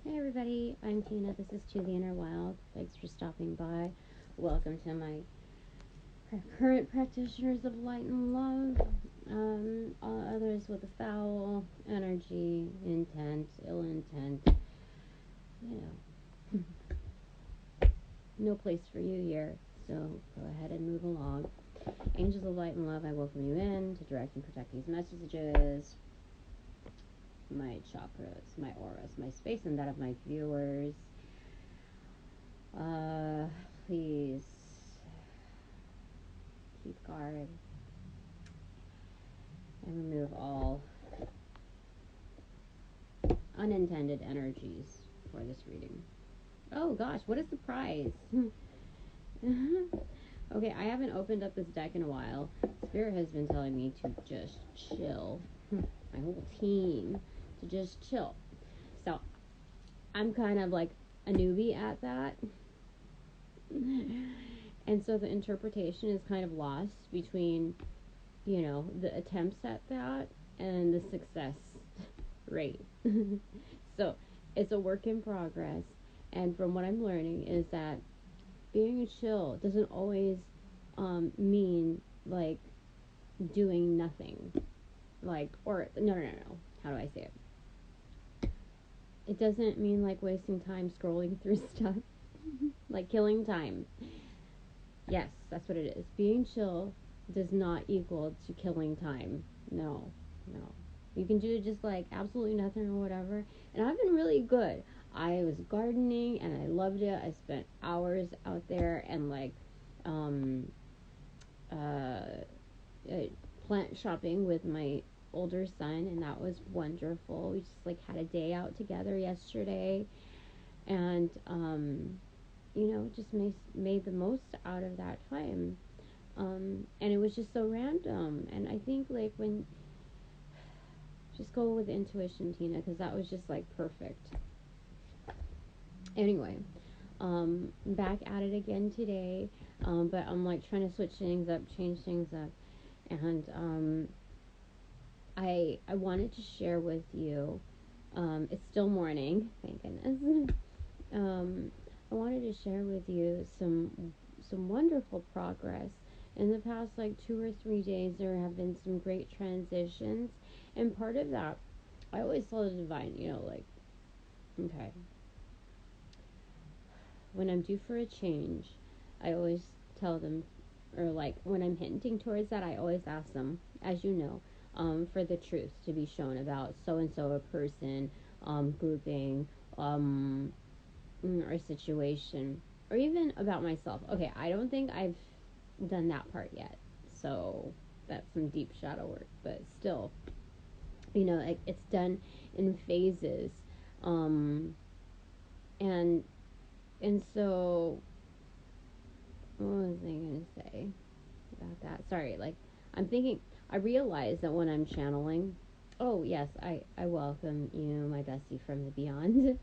Hey everybody, I'm Tina. This is To the Inner Wild. Thanks for stopping by. Welcome to my current practitioners of light and love. All others with a foul energy, intent, ill intent. No place for you here. So go ahead and move along. Angels of light and love, I welcome you in to direct and protect these messages. My chakras, my auras, my space, and that of my viewers. Please keep guard and remove all unintended energies for this reading. Oh gosh, what is the prize? Okay, I haven't opened up this deck in a while. Spirit has been telling me to just chill. My whole team to just chill. So I'm kind of like a newbie at that. And so the interpretation is kind of lost between, the attempts at that and the success rate. So it's a work in progress. And from what I'm learning is that being chill doesn't always mean like doing nothing. No. How do I say it? It doesn't mean like wasting time scrolling through stuff. Like killing time. Yes, that's what it is. Being chill does not equal to killing time. No. You can do just like absolutely nothing or whatever. And I've been really good. I was gardening and I loved it. I spent hours out there and plant shopping with my older son, and that was wonderful. We just like had a day out together yesterday, and just made the most out of that time. And it was just so random. And I think like when just go with intuition, Tina, because that was just like perfect. Anyway, back at it again today, but I'm like trying to switch things up, change things up, and I wanted to share with you. It's still morning, thank goodness. I wanted to share with you some wonderful progress. In the past like 2 or 3 days, there have been some great transitions, and part of that, I always tell the divine, okay, when I'm due for a change, I always tell them, or like when I'm hinting towards that, I always ask them, as you know, for the truth to be shown about so and so a person, grouping, or situation, or even about myself. Okay, I don't think I've done that part yet, so that's some deep shadow work, but still, it's done in phases, and so what was I gonna say about that? Sorry, I realize that when I'm channeling, oh yes, I welcome you, my bestie from the beyond,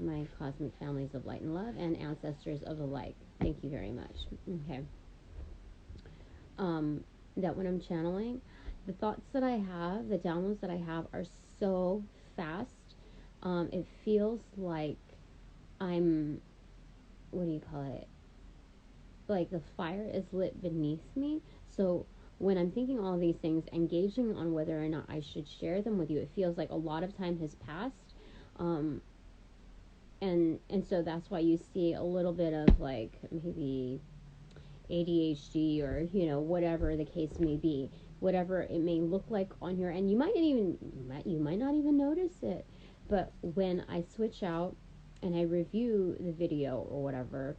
my cosmic families of light and love, and ancestors of the light. Thank you very much. Okay. That when I'm channeling, the thoughts that I have, the downloads that I have are so fast. It feels like I'm, what do you call it? Like the fire is lit beneath me. So when I'm thinking all these things, engaging on whether or not I should share them with you, it feels like a lot of time has passed. And so that's why you see a little bit of like maybe ADHD or whatever the case may be, whatever it may look like on your end. You might not even notice it, but when I switch out and I review the video or whatever,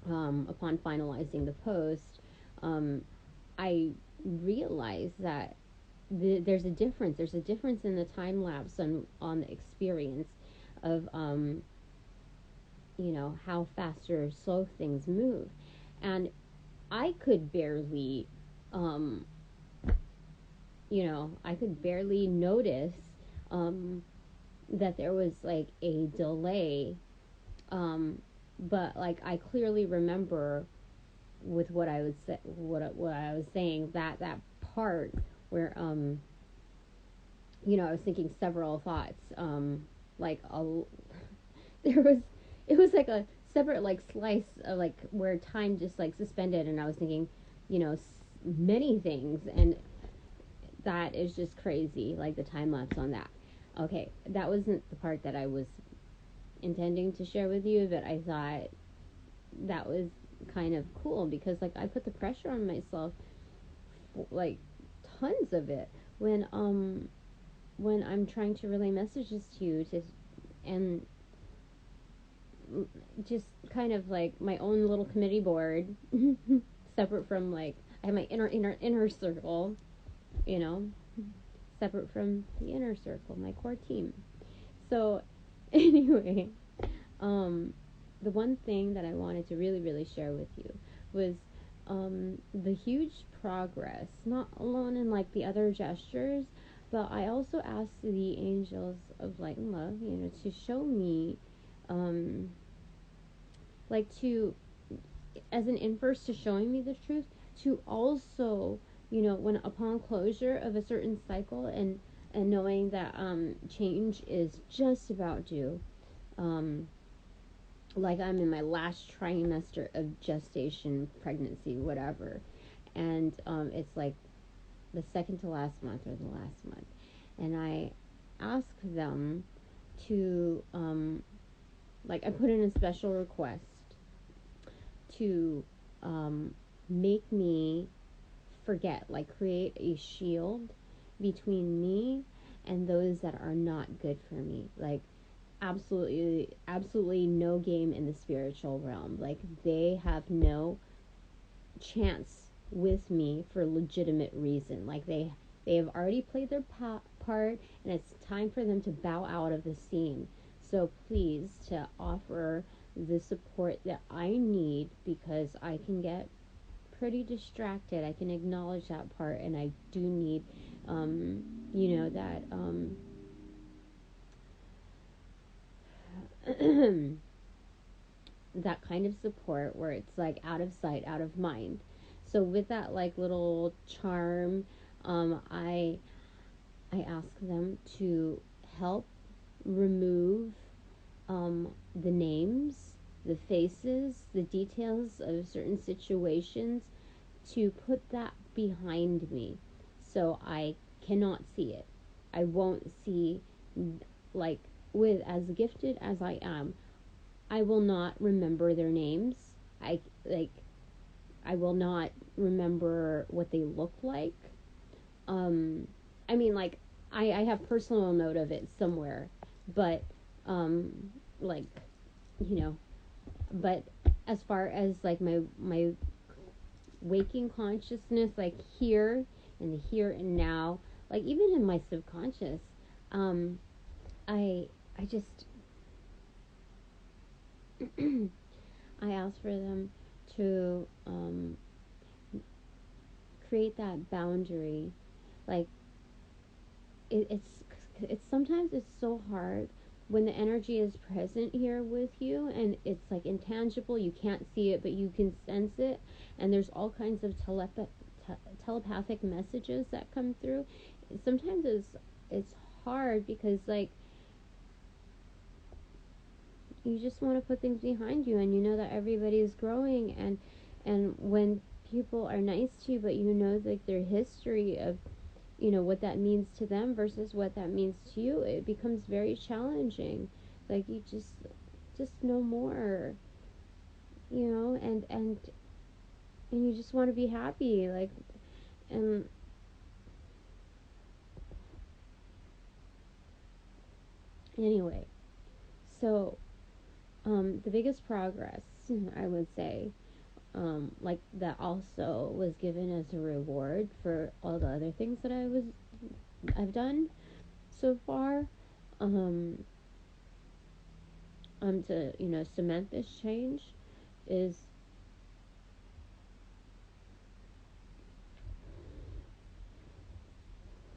upon finalizing the post, I realize that there's a difference. There's a difference in the time lapse on the experience of how fast or slow things move. And I could barely notice that there was like a delay, but like I clearly remember with what I was saying, that part where I was thinking several thoughts, like a there was it was like a separate like slice of like where time just like suspended, and I was thinking, you know, many things, and that is just crazy, like the time lapse on that. Okay, that wasn't the part that I was intending to share with you, but I thought that was kind of cool because like I put the pressure on myself, like tons of it, when I'm trying to relay messages to you to and just kind of like my own little committee board separate from like I have my inner circle, you know, separate from the inner circle, my core team. So anyway, the one thing that I wanted to really share with you was the huge progress, not alone in like the other gestures, but I also asked the angels of like love, you know, to show me, like to, as an inverse to showing me the truth, to also, you know, when upon closure of a certain cycle and knowing that change is just about due, like I'm in my last trimester of gestation, pregnancy, whatever, and it's like the second to last month or the last month, and I ask them to like I put in a special request to make me forget, like create a shield between me and those that are not good for me, like absolutely no game in the spiritual realm, like they have no chance with me for legitimate reason, like they have already played their part and it's time for them to bow out of the scene. So please to offer the support that I need, because I can get pretty distracted. I can acknowledge that part, and I do need you know, that that kind of support where it's like out of sight, out of mind. So with that like little charm, I ask them to help remove the names, the faces, the details of certain situations, to put that behind me so I cannot see it. I won't see, like, with as gifted as I am, I will not remember their names. I like I will not remember what they look like. Um I mean, like I have personal note of it somewhere, but like, you know, but as far as like my waking consciousness, like here in the here and now, like even in my subconscious, um I just I ask for them to create that boundary. Like it's sometimes it's so hard when the energy is present here with you and it's like intangible, you can't see it but you can sense it, and there's all kinds of telepathic messages that come through. Sometimes it's hard because like you just want to put things behind you, and you know that everybody is growing, and when people are nice to you but you know like their history of, you know, what that means to them versus what that means to you, it becomes very challenging. Like you just know more, you know, and you just want to be happy, like, and anyway, so the biggest progress I would say, like that also was given as a reward for all the other things that I've done so far, um to, you know, cement this change, is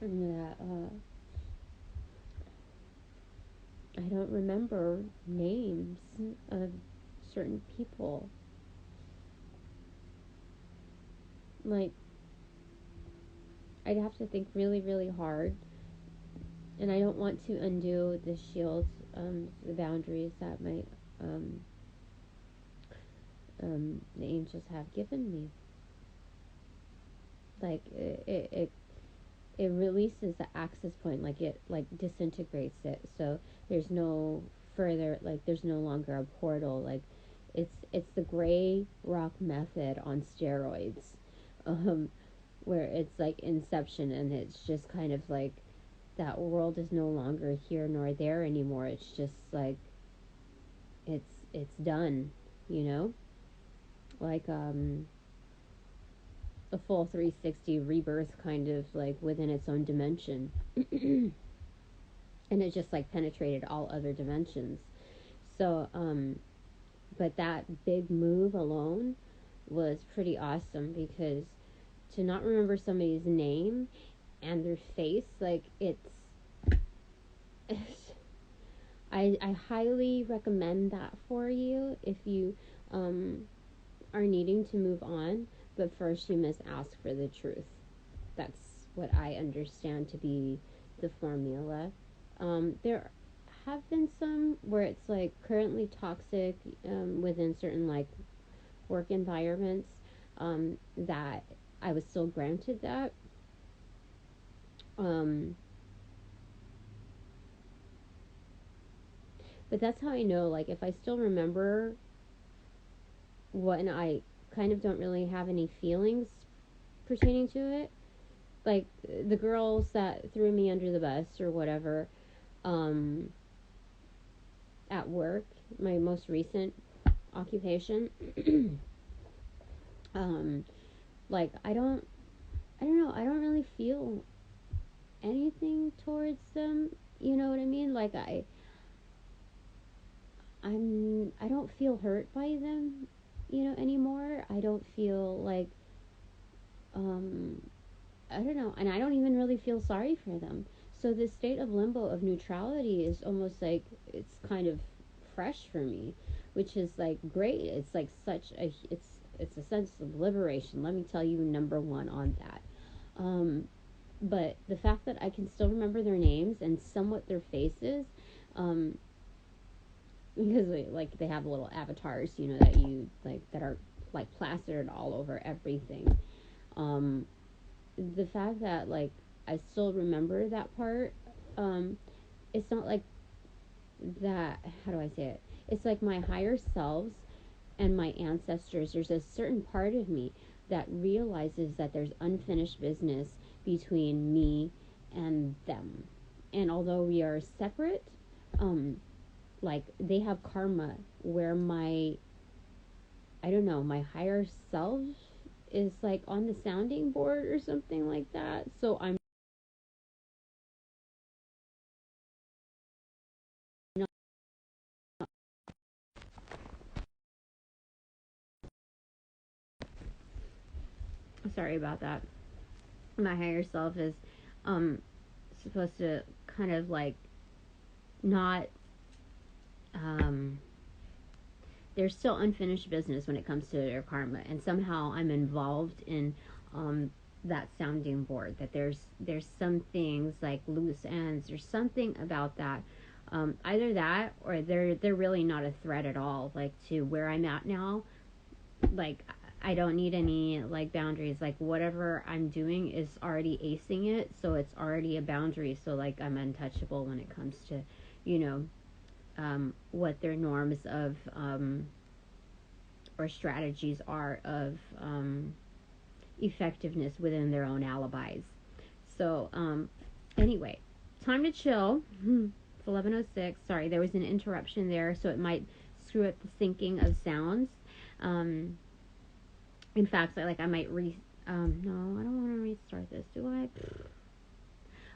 that I don't remember names of certain people. Like I'd have to think really hard And I don't want to undo the shields, the boundaries that my um, the angels have given me. Like it releases the access point, like it like disintegrates it, so there's no further, like there's no longer a portal. Like it's the gray rock method on steroids, um, where it's like Inception, and it's just kind of like that world is no longer here nor there anymore. It's just like it's done, you know, like a full 360 rebirth, kind of like within its own dimension. And it just like penetrated all other dimensions. So but that big move alone was pretty awesome, because to not remember somebody's name and their face, like it's I highly recommend that for you if you are needing to move on, but first you must ask for the truth. That's what I understand to be the formula. There have been some where it's like currently toxic within certain like work environments, that I was still granted that. Um, but that's how I know, like, if I still remember what, and I kind of don't really have any feelings pertaining to it, like the girls that threw me under the bus or whatever, um, at work, my most recent occupation, um, like I don't know, I don't really feel anything towards them. You know what I mean? Like I don't feel hurt by them, you know, anymore. I don't feel like um I don't know, and I don't even really feel sorry for them. So this state of limbo of neutrality is almost like it's kind of fresh for me, which is like great. It's like such a it's a sense of liberation. Let me tell you, number one on that. Um, but the fact that I can still remember their names and somewhat their faces, um, because like they have little avatars, you know, that you like that are like plastered all over everything. Um, the fact that like I still remember that part, um, it's not like that. How do I say it? It's like my higher selves and my ancestors. There's a certain part of me that realizes that there's unfinished business between me and them, and although we are separate, like they have karma where my I don't know, my higher self is like on the sounding board or something like that. So I'm not sorry about that. My higher self is um supposed to kind of like not um there's still unfinished business when it comes to their karma, and somehow I'm involved in um that sounding board, that there's some things like loose ends. There's something about that, either that or they're really not a threat at all, like to where I'm at now. Like I don't need any like boundaries. Like whatever I'm doing is already acing it, so it's already a boundary. So like I'm untouchable when it comes to, you know, what their norms of or strategies are of effectiveness within their own alibis. So anyway, time to chill. It's 11:06. Sorry, there was an interruption there, so it might screw up the syncing of sounds. Um, in fact, I might no, I don't want to restart this, do I?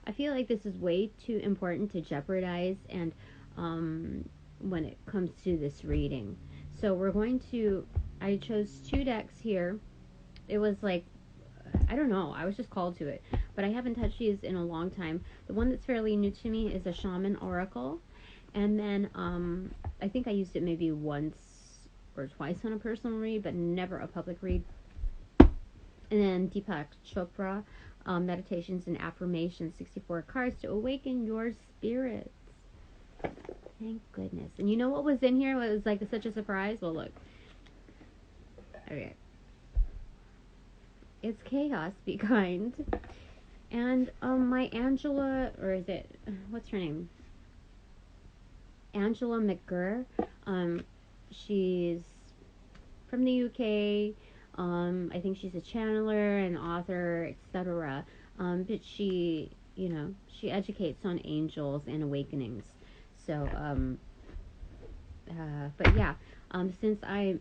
I feel like this is way too important to jeopardize, and when it comes to this reading. So we're going to. I chose two decks here. It was like I don't know. I was just called to it, but I haven't touched these in a long time. The one that's fairly new to me is a Shaman Oracle, and then I think I used it maybe once or twice on a personal read, but never a public read. And then Deepak Chopra, meditations and affirmations, 64 cards to awaken your spirits. Thank goodness. And you know what was in here? It was like such a surprise. Well, look. Okay. It's chaos, be kind. And my Angela, or is it, what's her name? Angela McGurr. She's from the UK. I think she's a channeler, an author, etc. But she, you know, she educates on angels and awakenings. So, but yeah, since I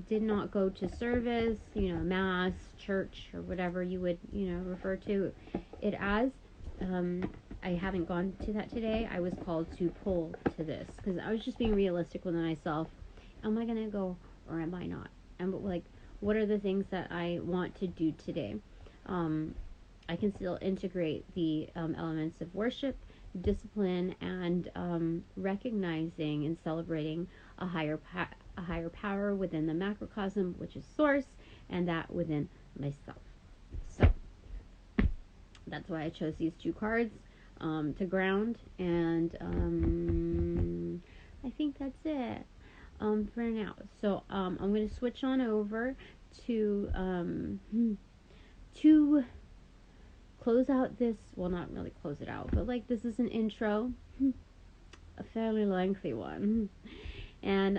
did not go to service, you know, mass, church, or whatever you would, you know, refer to it as, I haven't gone to that today. I was called to pull to this because I was just being realistic with myself. Am I gonna go or am I not? And like, what are the things that I want to do today? I can still integrate the elements of worship, discipline, and recognizing and celebrating a higher power within the macrocosm, which is source, and that within myself. So that's why I chose these two cards to ground, and I think that's it for now. So I'm going to switch on over to close out this, well, not really close it out, but like this is an intro, a fairly lengthy one, and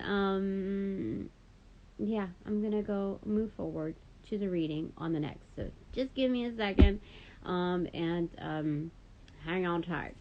yeah, I'm gonna go move forward to the reading on the next, so just give me a second, and hang on tight.